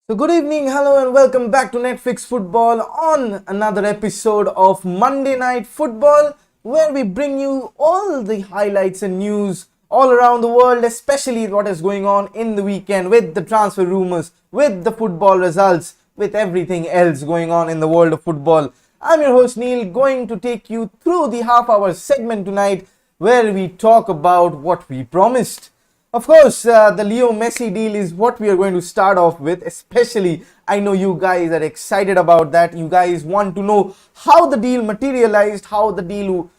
So good evening, hello and welcome back to Netflix Football on another episode of Monday Night Football, where we bring you all the highlights and news all around the world, especially what is going on in the weekend with the transfer rumors, with the football results, with everything else going on in the world of football. I'm your host Neil, going to take you through the half-hour segment tonight where we talk about what we promised. Of course, the Leo Messi deal is what we are going to start off with. Especially, I know you guys are excited about that. You guys want to know how the deal materialized, how the deal,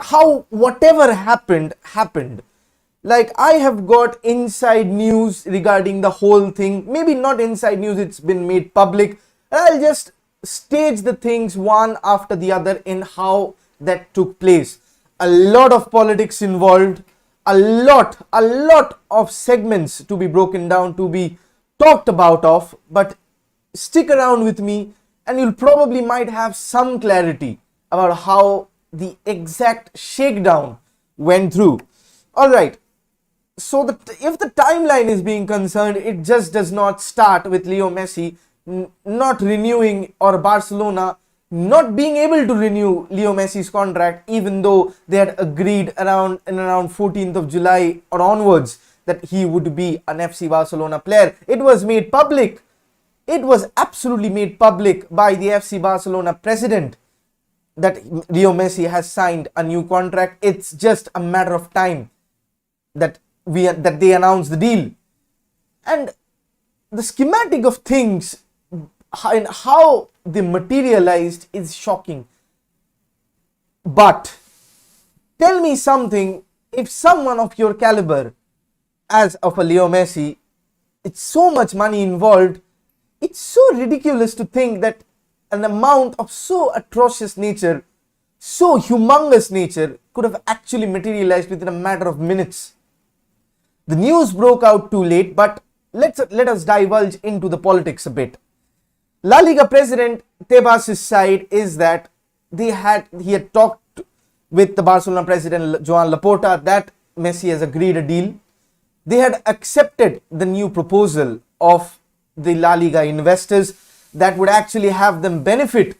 how whatever happened. Like, I have got inside news regarding the whole thing. Maybe not inside news, it's been made public. I'll just stage the things one after the other in how that took place. A lot of politics involved. A lot of segments to be broken down, to be talked about of, but stick around with me and you'll probably might have some clarity about how the exact shakedown went through. Alright, so if the timeline is being concerned, it just does not start with Leo Messi not renewing, or Barcelona not being able to renew Leo Messi's contract, even though they had agreed around 14th of July or onwards that he would be an FC Barcelona player. It was made public. It was absolutely made public by the FC Barcelona president that Leo Messi has signed a new contract. It's just a matter of time that they announced the deal. And the schematic of things and how they materialized is shocking. But tell me something, if someone of your caliber as of a Leo Messi, it's so much money involved, it's so ridiculous to think that an amount of so atrocious nature, so humongous nature could have actually materialized within a matter of minutes. The news broke out too late, but let us divulge into the politics a bit. La Liga president Tebas' side is that he had talked with the Barcelona president Joan Laporta that Messi has agreed a deal. They had accepted the new proposal of the La Liga investors that would actually have them benefit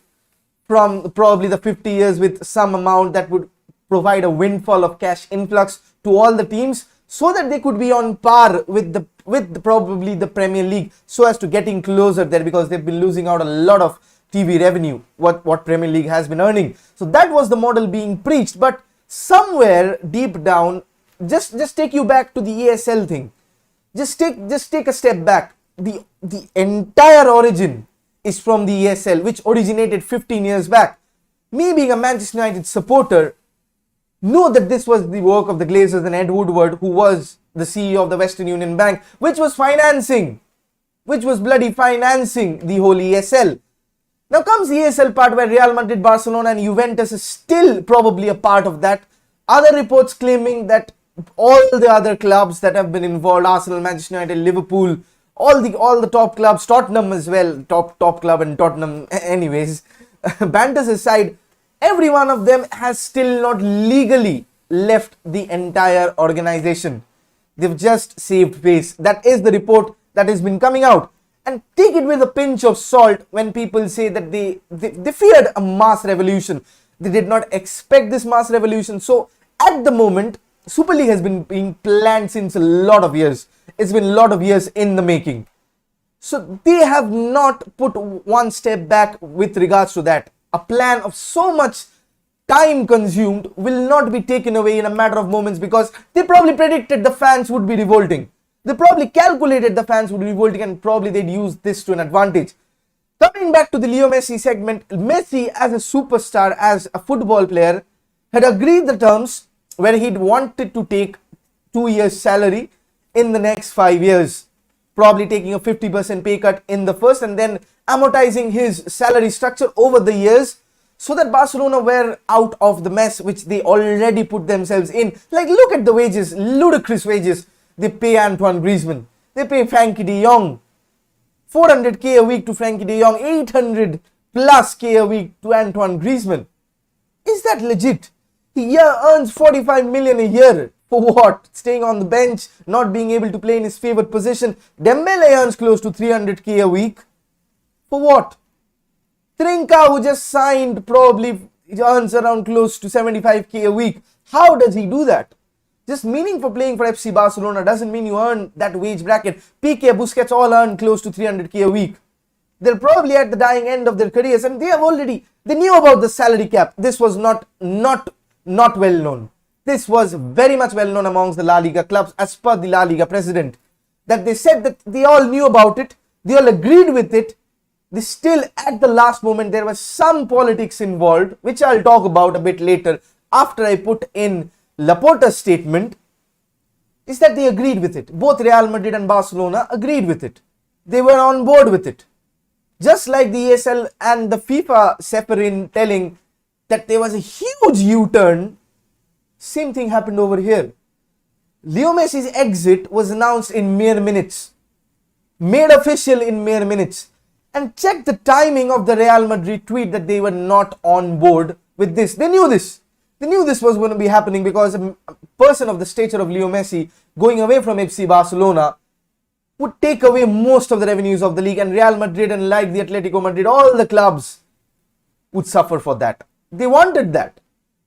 from probably the 50 years with some amount that would provide a windfall of cash influx to all the teams, so that they could be on par with probably the Premier League, so as to getting closer there, because they've been losing out a lot of TV revenue, what Premier League has been earning. So that was the model being preached. But somewhere deep down, just take you back to the ESL thing. Just take a step back. The entire origin is from the ESL, which originated 15 years back. Me being a Manchester United supporter, know that this was the work of the Glazers and Ed Woodward, who was the CEO of the Western Union Bank, which was bloody financing the whole ESL. Now comes the ESL part, where Real Madrid, Barcelona and Juventus is still probably a part of that. Other reports claiming that all the other clubs that have been involved, Arsenal, Manchester United, Liverpool, all the top clubs, Tottenham as well, top club and Tottenham anyways, banters aside, every one of them has still not legally left the entire organization. They've just saved face. That is the report that has been coming out. And take it with a pinch of salt when people say that they feared a mass revolution. They did not expect this mass revolution. So at the moment, Super League has been being planned since a lot of years. It's been a lot of years in the making. So they have not put one step back with regards to that. A plan of so much time consumed will not be taken away in a matter of moments, because they probably predicted the fans would be revolting. They probably calculated the fans would be revolting, and probably they'd use this to an advantage. Coming back to the Leo Messi segment, Messi as a superstar, as a football player, had agreed the terms where he'd wanted to take 2 years salary in the next 5 years. Probably taking a 50% pay cut in the first and then amortizing his salary structure over the years, so that Barcelona were out of the mess which they already put themselves in. Like, look at the wages, ludicrous wages they pay Antoine Griezmann. They pay Frankie de Jong 400k a week to Frankie de Jong, 800 plus k a week to Antoine Griezmann. Is that legit? He earns 45 million a year. For what? Staying on the bench, not being able to play in his favourite position. Dembele earns close to 300k a week. For what? Trinka, who just signed, probably earns around close to 75k a week. How does he do that? Just meaning for playing for FC Barcelona doesn't mean you earn that wage bracket. Piqué, Busquets all earn close to 300k a week. They're probably at the dying end of their careers, and they knew about the salary cap. This was not well known. This was very much well known amongst the La Liga clubs, as per the La Liga president, that they said that they all knew about it, they all agreed with it. They still, at the last moment, there was some politics involved, which I'll talk about a bit later after I put in Laporta's statement, is that they agreed with it. Both Real Madrid and Barcelona agreed with it. They were on board with it. Just like the ESL and the FIFA Seferin telling that there was a huge U-turn, same thing happened over here. Leo Messi's exit was announced in mere minutes, made official in mere minutes. And check the timing of the Real Madrid tweet that they were not on board with this. They knew this. They knew this was going to be happening because a person of the stature of Leo Messi going away from FC Barcelona would take away most of the revenues of the league, and Real Madrid and like the Atletico Madrid, all the clubs would suffer for that. They wanted that.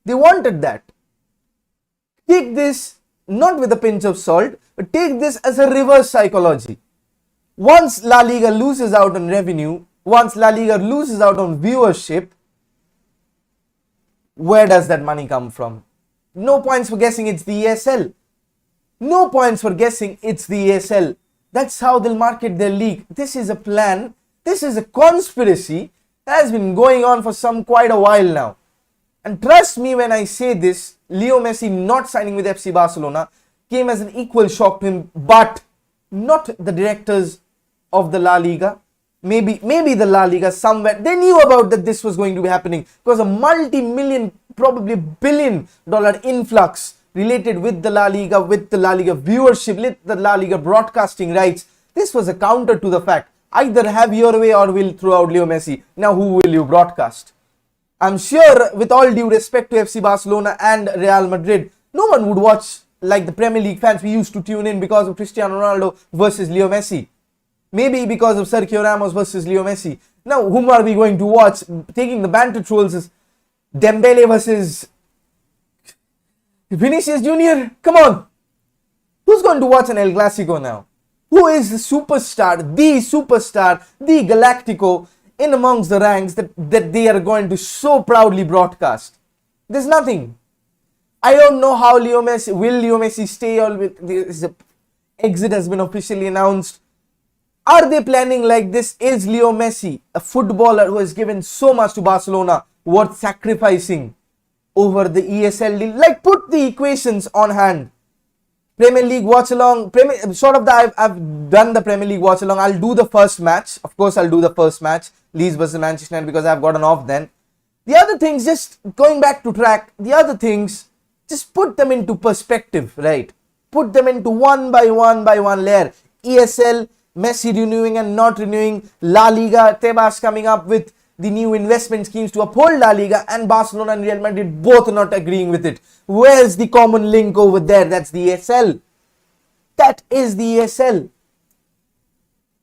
They wanted that. Take this not with a pinch of salt, but take this as a reverse psychology. Once La Liga loses out on revenue, once La Liga loses out on viewership, where does that money come from? No points for guessing it's the ESL. No points for guessing it's the ESL. That's how they'll market their league. This is a plan. This is a conspiracy that has been going on for quite a while now. And trust me when I say this, Leo Messi not signing with FC Barcelona came as an equal shock to him, but not the directors of the La Liga. Maybe the La Liga somewhere. They knew about that this was going to be happening because a multi-million, probably billion-dollar influx related with the La Liga viewership, with the La Liga broadcasting rights. This was a counter to the fact, either have your way or we'll throw out Leo Messi. Now who will you broadcast? I'm sure, with all due respect to FC Barcelona and Real Madrid, no one would watch like the Premier League fans we used to tune in because of Cristiano Ronaldo versus Leo Messi. Maybe because of Sergio Ramos versus Leo Messi. Now, whom are we going to watch? Taking the banter trolls is Dembele versus Vinicius Jr. Come on. Who's going to watch an El Clasico now? Who is the superstar, the Galactico in amongst the ranks that they are going to so proudly broadcast? There's nothing. I don't know how Leo Messi stay, or his exit has been officially announced. Are they planning like this? Is Leo Messi, a footballer who has given so much to Barcelona, worth sacrificing over the ESL deal? Like, put the equations on hand. Premier League watch along, I've done the Premier League watch along. I'll do the first match. Of course, I'll do the first match, Leeds versus Manchester United, because I've gotten off then. The other things, just going back to track, the other things, just put them into perspective, right? Put them into one by one layer. ESL, Messi renewing and not renewing, La Liga, Tebas coming up with the new investment schemes to uphold La Liga, and Barcelona and Real Madrid both not agreeing with it. Where's the common link over there? That's the ESL. That is the ESL.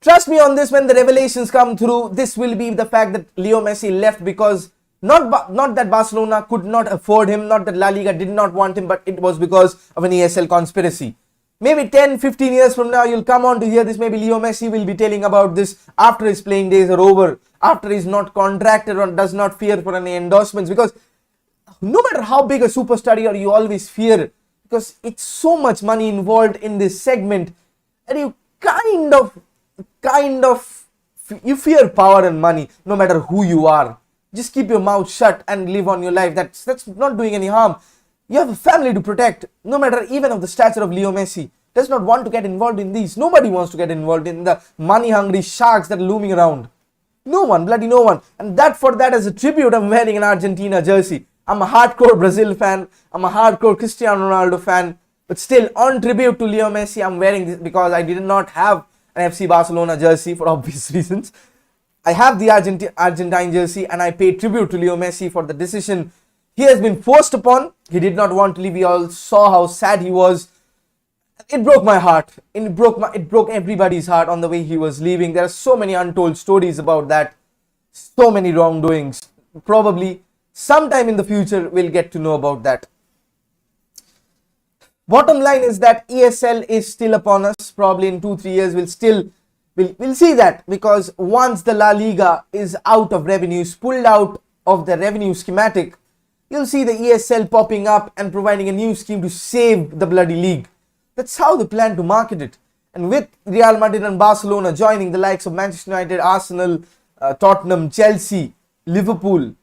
Trust me on this, when the revelations come through, this will be the fact that Leo Messi left because not that Barcelona could not afford him, not that La Liga did not want him, but it was because of an ESL conspiracy. Maybe 10-15 years from now, you'll come on to hear this. Maybe Leo Messi will be telling about this after his playing days are over, after he's not contracted or does not fear for any endorsements. Because no matter how big a superstar you are, you always fear, because it's so much money involved in this segment, and you you fear power and money no matter who you are. Just keep your mouth shut and live on your life. That's not doing any harm. You have a family to protect, no matter even of the stature of Leo Messi. Does not want to get involved in these. Nobody wants to get involved in the money-hungry sharks that are looming around. No one, bloody no one. And for that as a tribute, I'm wearing an Argentina jersey. I'm a hardcore Brazil fan. I'm a hardcore Cristiano Ronaldo fan. But still, on tribute to Leo Messi, I'm wearing this because I did not have an FC Barcelona jersey for obvious reasons. I have the Argentine jersey, and I pay tribute to Leo Messi for the decision He has been forced upon. He did not want to leave. We all saw how sad he was. It broke my heart. It broke everybody's heart on the way he was leaving. There are so many untold stories about that. So many wrongdoings. Probably sometime in the future we'll get to know about that. Bottom line is that ESL is still upon us. Probably in 2-3 years we'll see that, because once the La Liga is out of revenues, pulled out of the revenue schematic, you'll see the ESL popping up and providing a new scheme to save the bloody league. That's how they plan to market it. And with Real Madrid and Barcelona joining the likes of Manchester United, Arsenal, Tottenham, Chelsea, Liverpool,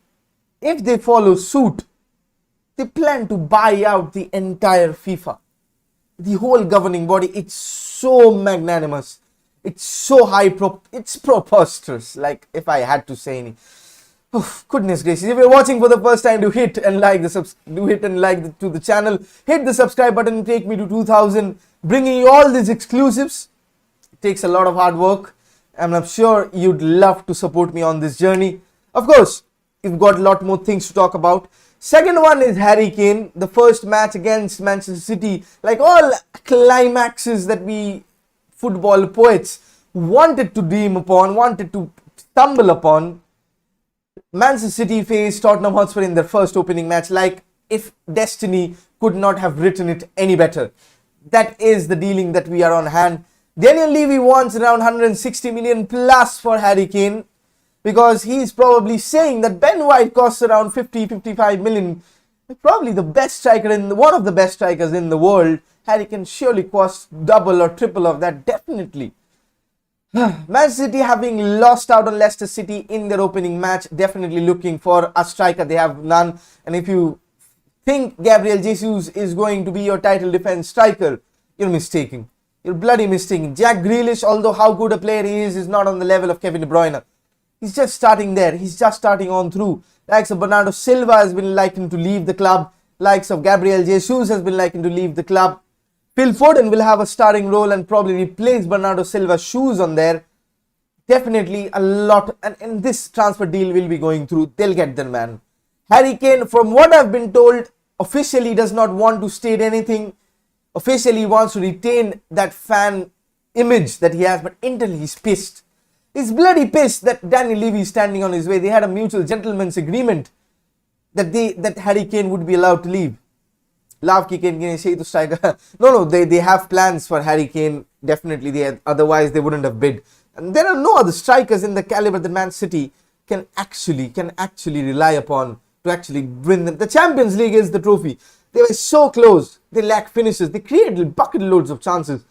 if they follow suit, they plan to buy out the entire FIFA. The whole governing body. It's so magnanimous. It's so it's preposterous. Like, if I had to say any. Oh, goodness gracious. If you're watching for the first time, do hit and like to the channel. Hit the subscribe button. Take me to 2000. Bringing you all these exclusives. It takes a lot of hard work. And I'm sure you'd love to support me on this journey. Of course, we've got a lot more things to talk about. Second one is Harry Kane. The first match against Manchester City. Like all climaxes that we football poets wanted to dream upon, wanted to stumble upon. Manchester City faced Tottenham Hotspur in their first opening match, like if destiny could not have written it any better. That is the dealing that we are on hand. Daniel Levy wants around 160 million plus for Harry Kane, because he's probably saying that Ben White costs around 50-55 million. Probably the best striker one of the best strikers in the world. Harry Kane surely costs double or triple of that, definitely. Man City, having lost out on Leicester City in their opening match, definitely looking for a striker. They have none. And if you think Gabriel Jesus is going to be your title defense striker, you're mistaken. You're bloody mistaken. Jack Grealish, although how good a player he is not on the level of Kevin De Bruyne. He's just starting there. He's just starting on through. Likes of Bernardo Silva has been likened to leave the club. Likes of Gabriel Jesus has been likened to leave the club. Phil Foden will have a starting role and probably replace Bernardo Silva's shoes on there. Definitely a lot. And this transfer deal will be going through. They'll get their man. Harry Kane, from what I've been told, officially does not want to state anything. Officially wants to retain that fan image that he has. But internally he's pissed. He's bloody pissed that Daniel Levy is standing on his way. They had a mutual gentleman's agreement that Harry Kane would be allowed to leave. No, they have plans for Harry Kane. Definitely, otherwise they wouldn't have bid. And there are no other strikers in the caliber that Man City can actually rely upon to actually win them. The Champions League is the trophy. They were so close. They lack finishes. They created bucket loads of chances.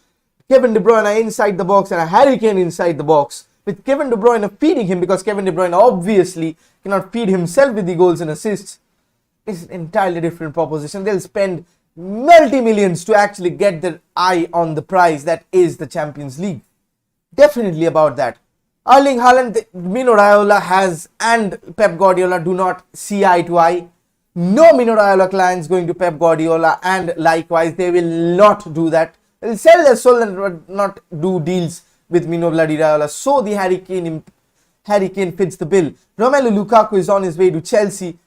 Kevin De Bruyne inside the box and a Harry Kane inside the box, with Kevin De Bruyne feeding him, because Kevin De Bruyne obviously cannot feed himself with the goals and assists. It's an entirely different proposition. They'll spend multi-millions to actually get their eye on the prize that is the Champions League. Definitely about that. Erling Haaland, Mino Raiola has and Pep Guardiola do not see eye to eye. No Mino Raiola clients going to Pep Guardiola, and likewise they will not do that. They'll sell their soul and not do deals with Mino bloody Raiola. So the Harry Kane fits the bill. Romelu Lukaku is on his way to Chelsea.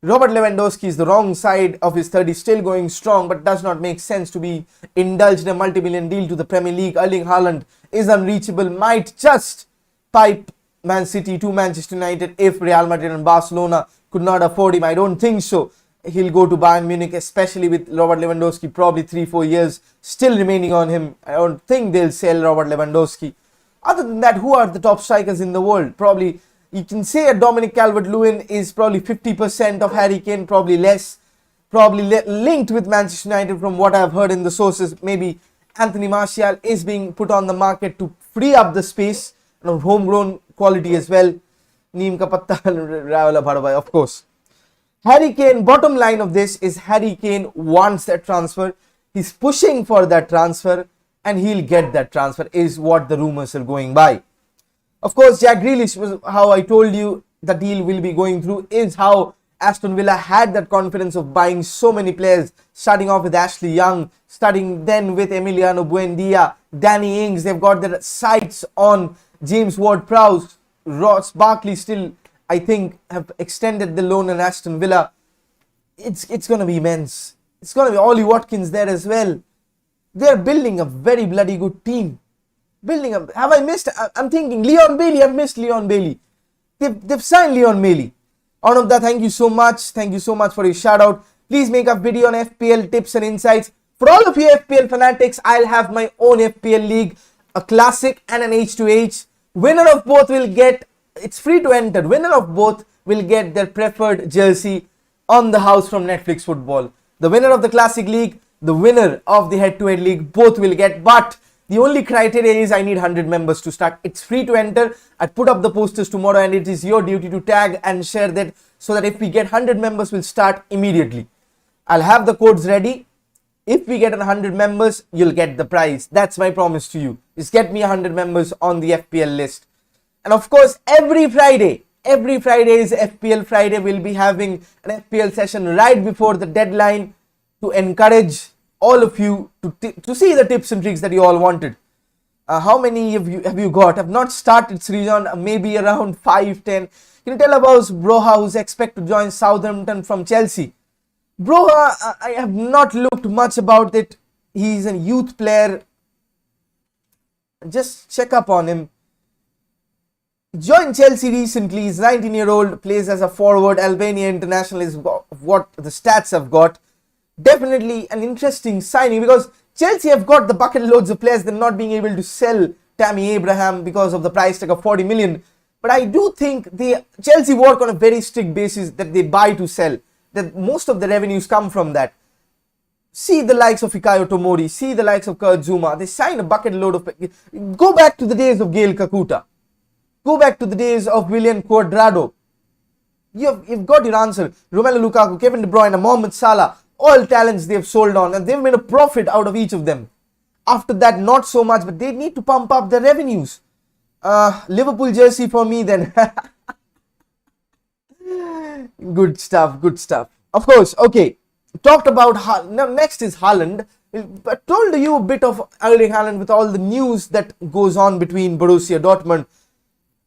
Robert Lewandowski is the wrong side of his 30s, still going strong, but does not make sense to be indulged in a multi-million deal to the Premier League. Erling Haaland is unreachable, might just pipe Man City to Manchester United if Real Madrid and Barcelona could not afford him. I don't think so. He'll go to Bayern Munich, especially with Robert Lewandowski probably 3-4 years still remaining on him. I don't think they'll sell Robert Lewandowski. Other than that, who are the top strikers in the world? Probably you can say a Dominic Calvert-Lewin is probably 50% of Harry Kane, probably less. Probably linked with Manchester United from what I've heard in the sources. Maybe Anthony Martial is being put on the market to free up the space. Homegrown quality as well. Neem ka patta, Raiola bhada, of course. Harry Kane, bottom line of this is Harry Kane wants that transfer. He's pushing for that transfer and he'll get that transfer is what the rumors are going by. Of course, Jack Grealish was how I told you the deal will be going through, is how Aston Villa had that confidence of buying so many players, starting off with Ashley Young, starting then with Emiliano Buendia, Danny Ings. They've got their sights on James Ward-Prowse. Ross Barkley still, I think, have extended the loan in Aston Villa. it's going to be immense. It's going to be Ollie Watkins there as well. They're building a very bloody good team. Have I missed? I'm thinking Leon Bailey. I've missed Leon Bailey. They've signed Leon Bailey. Anubda, thank you so much. Thank you so much for your shout out. Please make a video on FPL tips and insights. For all of you FPL fanatics, I'll have my own FPL league, a classic and an H2H. Winner of both will get, it's free to enter. Winner of both will get their preferred jersey on the house from Netflix Football. The winner of the classic league, the winner of the head-to-head league, both will get, but the only criteria is I need 100 members to start. It's free to enter. I put up the posters tomorrow and it is your duty to tag and share that so that if we get 100 members, we'll start immediately. I'll have the codes ready. If we get 100 members, you'll get the prize. That's my promise to you. Just get me 100 members on the FPL list. And of course, every Friday is FPL Friday. We'll be having an FPL session right before the deadline to encourage all of you to see the tips and tricks that you all wanted. How many of you have you got? I've not started Srijan, maybe around 5-10. Can you tell about Broha, who's expected to join Southampton from Chelsea? Broha, I have not looked much about it. He's a youth player. Just check up on him. Joined Chelsea recently. He's 19-year-old, plays as a forward. Albania international is what the stats have got. Definitely an interesting signing because Chelsea have got the bucket loads of players. They're not being able to sell Tammy Abraham because of the price tag of 40 million. But I do think Chelsea work on a very strict basis that they buy to sell. That most of the revenues come from that. See the likes of Fikayo Tomori, see the likes of Kurt Zuma. They sign a bucket load of... Go back to the days of Gail Kakuta. Go back to the days of William Cuadrado. You've got your answer. Romelu Lukaku, Kevin De Bruyne, Mohamed Salah. All talents they've sold on and they've made a profit out of each of them. After that, not so much, but they need to pump up their revenues. Liverpool jersey for me then. Good stuff, good stuff. Of course, okay. Talked about now next is Haaland. I told you a bit of Erling Haaland with all the news that goes on between Borussia Dortmund.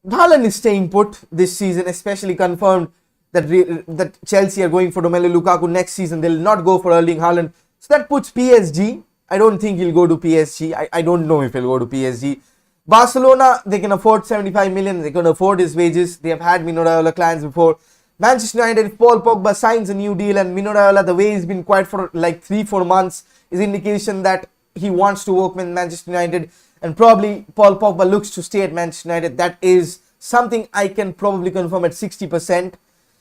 Haaland is staying put this season, especially confirmed that Chelsea are going for Romelu Lukaku next season. They'll not go for Erling Haaland. So that puts PSG. I don't think he'll go to PSG. I don't know if he'll go to PSG. Barcelona, they can afford 75 million. They can afford his wages. They have had Mino Raiola clients before. Manchester United, if Paul Pogba signs a new deal and Mino Raiola, the way he's been quiet for like 3-4 months, is indication that he wants to work with Manchester United and probably Paul Pogba looks to stay at Manchester United. That is something I can probably confirm at 60%.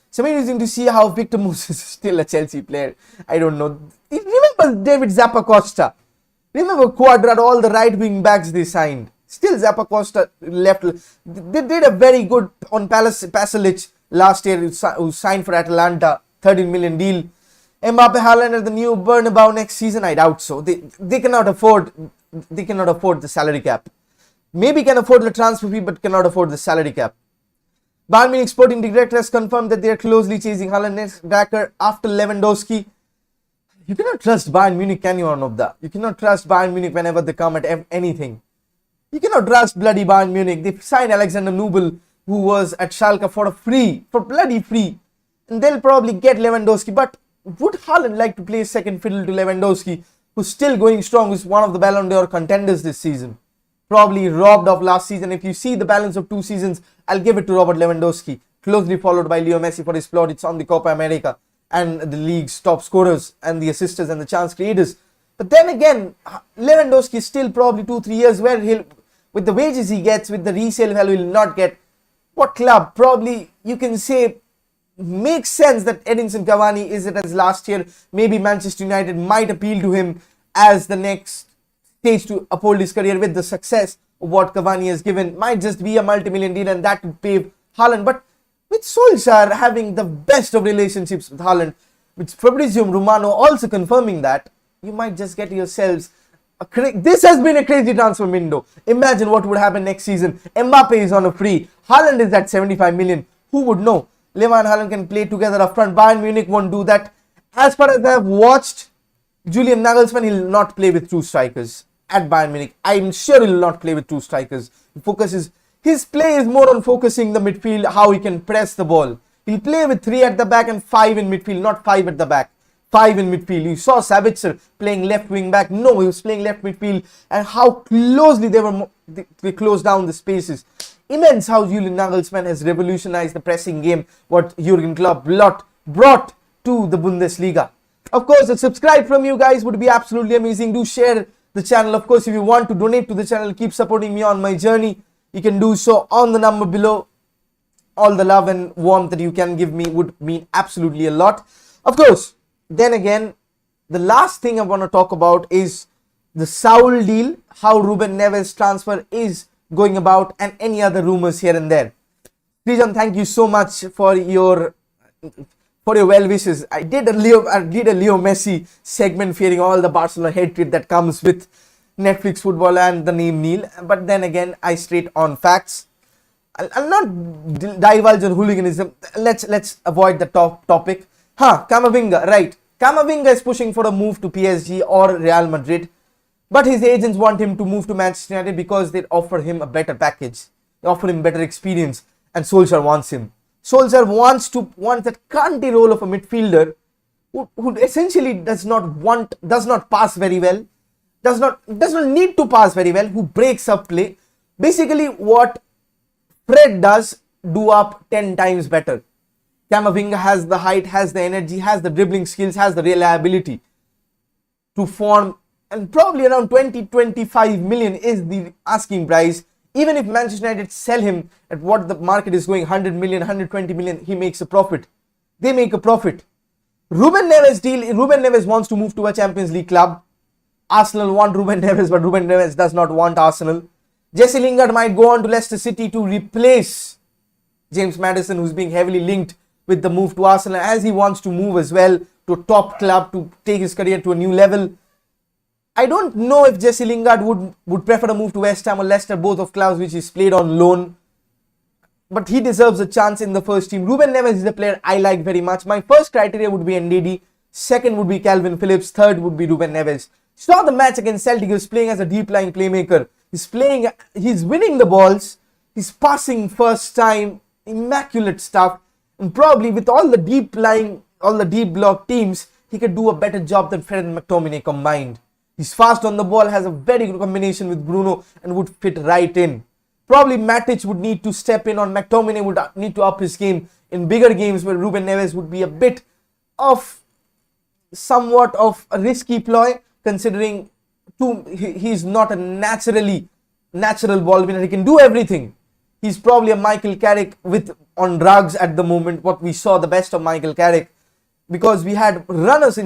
It's amazing to see how Victor Moses is still a Chelsea player. I don't know. Remember David Zappacosta? Remember Cuadrado, all the right wing backs they signed? Still Zappacosta left. They did a very good on Pasalic last year, who signed for Atalanta, 13 million deal. Mbappe, Haaland at the new Bernabeu next season, I doubt so. They cannot afford the salary cap. Maybe can afford the transfer fee, but cannot afford the salary cap. Bayern Munich sporting director has confirmed that they are closely chasing Haaland next striker after Lewandowski. You cannot trust Bayern Munich, can you, Anubda? You cannot trust Bayern Munich whenever they come at anything. You cannot trust bloody Bayern Munich. They signed Alexander Nubel, who was at Schalke for bloody free. And they'll probably get Lewandowski. But would Haaland like to play second fiddle to Lewandowski, who's still going strong, who's one of the Ballon d'Or contenders this season? Probably robbed of last season. If you see the balance of 2 seasons, I'll give it to Robert Lewandowski. Closely followed by Leo Messi for his plaudits on the Copa America and the league's top scorers and the assisters and the chance creators. But then again, Lewandowski is still probably 2-3 years where he'll, with the wages he gets, with the resale value, he'll not get. What club? Probably you can say makes sense that Edinson Cavani is it as last year. Maybe Manchester United might appeal to him as the next stage to uphold his career with the success of what Cavani has given. Might just be a multi-million deal and that would pave Haaland. But with Solskjaer having the best of relationships with Haaland, with Fabrizio Romano also confirming that, you might just get yourselves this has been a crazy transfer window. Imagine what would happen next season. Mbappe is on a free. Haaland is at 75 million. Who would know? Leva and Haaland can play together up front. Bayern Munich won't do that. As far as I have watched, Julian Nagelsmann, he'll not play with 2 strikers at Bayern Munich. I'm sure he'll not play with 2 strikers. His play is more on focusing the midfield, how he can press the ball. He'll play with 3 at the back and 5 in midfield, not 5 at the back. 5 in midfield. You saw Sabitzer playing left wing back. No, he was playing left midfield, and how closely they closed down the spaces. Immense how Julian Nagelsmann has revolutionized the pressing game, what Jurgen Klopp brought to the Bundesliga. Of course, a subscribe from you guys would be absolutely amazing. Do share the channel. Of course, if you want to donate to the channel, keep supporting me on my journey, you can do so on the number below. All the love and warmth that you can give me would mean absolutely a lot. Of course, then again, the last thing I want to talk about is the Saul deal, how Ruben Neves transfer is going about, and any other rumors here and there. Srijan, thank you so much for your well wishes. I did a Leo Messi segment, fearing all the Barcelona hatred that comes with Netflix football and the name Neil. But then again, I straight on facts. I'll not divulge on hooliganism. Let's avoid the topic. Camavinga, right. Camavinga is pushing for a move to PSG or Real Madrid, but his agents want him to move to Manchester United because they offer him a better package. They offer him better experience, and Solskjaer wants him. Solskjaer wants that cunty role of a midfielder who essentially does not pass very well, does not need to pass very well, who breaks up play. Basically what Fred does, do up 10 times better. Camavinga has the height, has the energy, has the dribbling skills, has the reliability to form, and probably around 20-25 million is the asking price. Even if Manchester United sell him at what the market is going, 100 million, 120 million, he makes a profit. They make a profit. Ruben Neves deal, Ruben Neves wants to move to a Champions League club. Arsenal want Ruben Neves, but Ruben Neves does not want Arsenal. Jesse Lingard might go on to Leicester City to replace James Maddison, who's being heavily linked with the move to Arsenal, as he wants to move as well to a top club to take his career to a new level. I don't know if Jesse Lingard would prefer a move to West Ham or Leicester, both of clubs which he's played on loan. But he deserves a chance in the first team. Ruben Neves is a player I like very much. My first criteria would be NDD. Second would be Calvin Phillips. Third would be Ruben Neves. Saw the match against Celtic. He was playing as a deep lying playmaker. He's winning the balls. He's passing first time. Immaculate stuff. And probably with all the deep block teams, he could do a better job than Fred and McTominay combined. He's fast on the ball, has a very good combination with Bruno, and would fit right in. Probably Matic would need to step in, or McTominay would need to up his game in bigger games where Ruben Neves would be a bit of somewhat of a risky ploy, considering he's not a natural ball winner. He can do everything. He's probably a Michael Carrick on drugs at the moment. What we saw, the best of Michael Carrick, because we had runners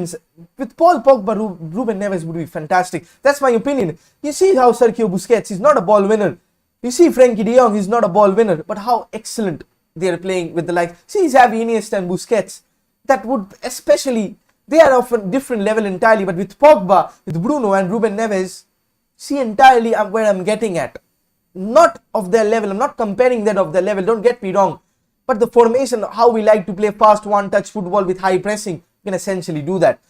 with Paul Pogba. Ruben Neves would be fantastic. That's my opinion. You see how Sergio Busquets, he's not a ball winner. You see Frankie de Jong, he's not a ball winner, but how excellent they are playing with the likes. See Xavi, Iniesta and Busquets. That would especially, they are of a different level entirely, but with Pogba, with Bruno and Ruben Neves, see entirely where I'm getting at. Not of their level, I'm not comparing that of their level, don't get me wrong. But the formation, how we like to play fast one-touch football with high pressing, you can essentially do that.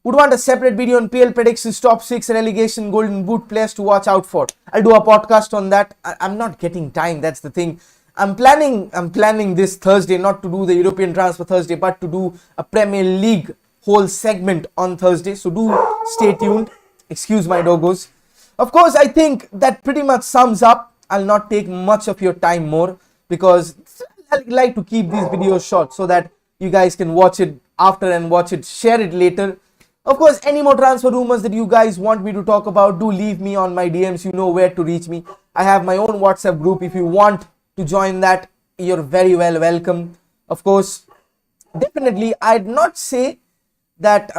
Would want a separate video on PL predictions, top 6 relegation, golden boot players to watch out for. I'll do a podcast on that. I'm not getting time, that's the thing. I'm planning this Thursday, not to do the European transfer Thursday, but to do a Premier League whole segment on Thursday. So do stay tuned. Excuse my doggos. Of course, I think that pretty much sums up. I'll not take much of your time more, because I like to keep these videos short so that you guys can watch it after and share it later. Of course, any more transfer rumors that you guys want me to talk about, do leave me on my DMs. You know where to reach me. I have my own WhatsApp group. If you want to join that, you're very well welcome. Of course, definitely, I'd not say that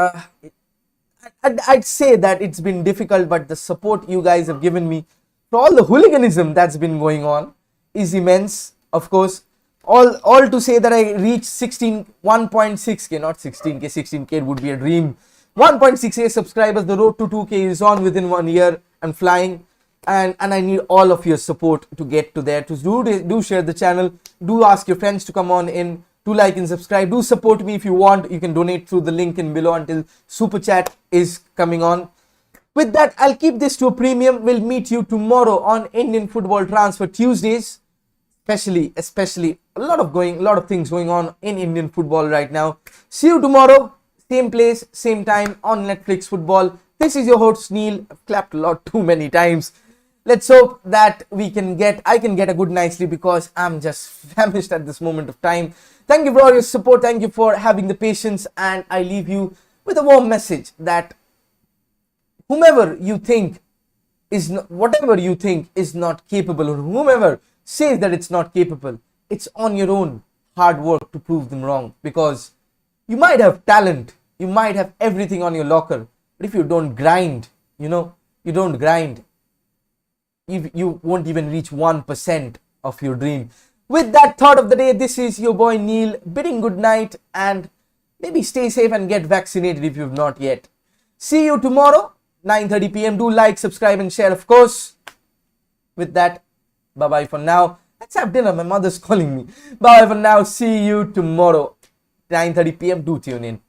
I'd say that it's been difficult, but the support you guys have given me for all the hooliganism that's been going on is immense. Of course, all to say that I reached 1.6k, not 16k. 16k would be a dream. 1.6k subscribers. The road to 2k is on within 1 year. I'm flying, and I need all of your support to get to there. To do share the channel. Do ask your friends to come on in. Do like and subscribe. Do support me if you want. You can donate through the link in below until Super Chat is coming on. With that, I'll keep this to a premium. We'll meet you tomorrow on Indian Football Transfer Tuesdays. especially a lot of things going on in Indian football right now. See you tomorrow, same place, same time on Netflix Football. This is your host Neil. I've clapped a lot too many times. Let's hope that I can get a good night's sleep because I'm just famished at this moment of time. Thank you for all your support. Thank you for having the patience, and I leave you with a warm message that whatever you think is not capable, or whomever says that it's not capable, it's on your own hard work to prove them wrong. Because you might have talent, you might have everything on your locker, but if you don't grind, you won't even reach 1% of your dream. With that thought of the day, this is your boy Neil bidding good night, and maybe stay safe and get vaccinated if you've not yet. See you tomorrow, 9:30 p.m. Do like, subscribe and share, of course. With that, bye-bye for now. Let's have dinner. My mother's calling me. Bye for now. See you tomorrow, 9:30 p.m. Do tune in.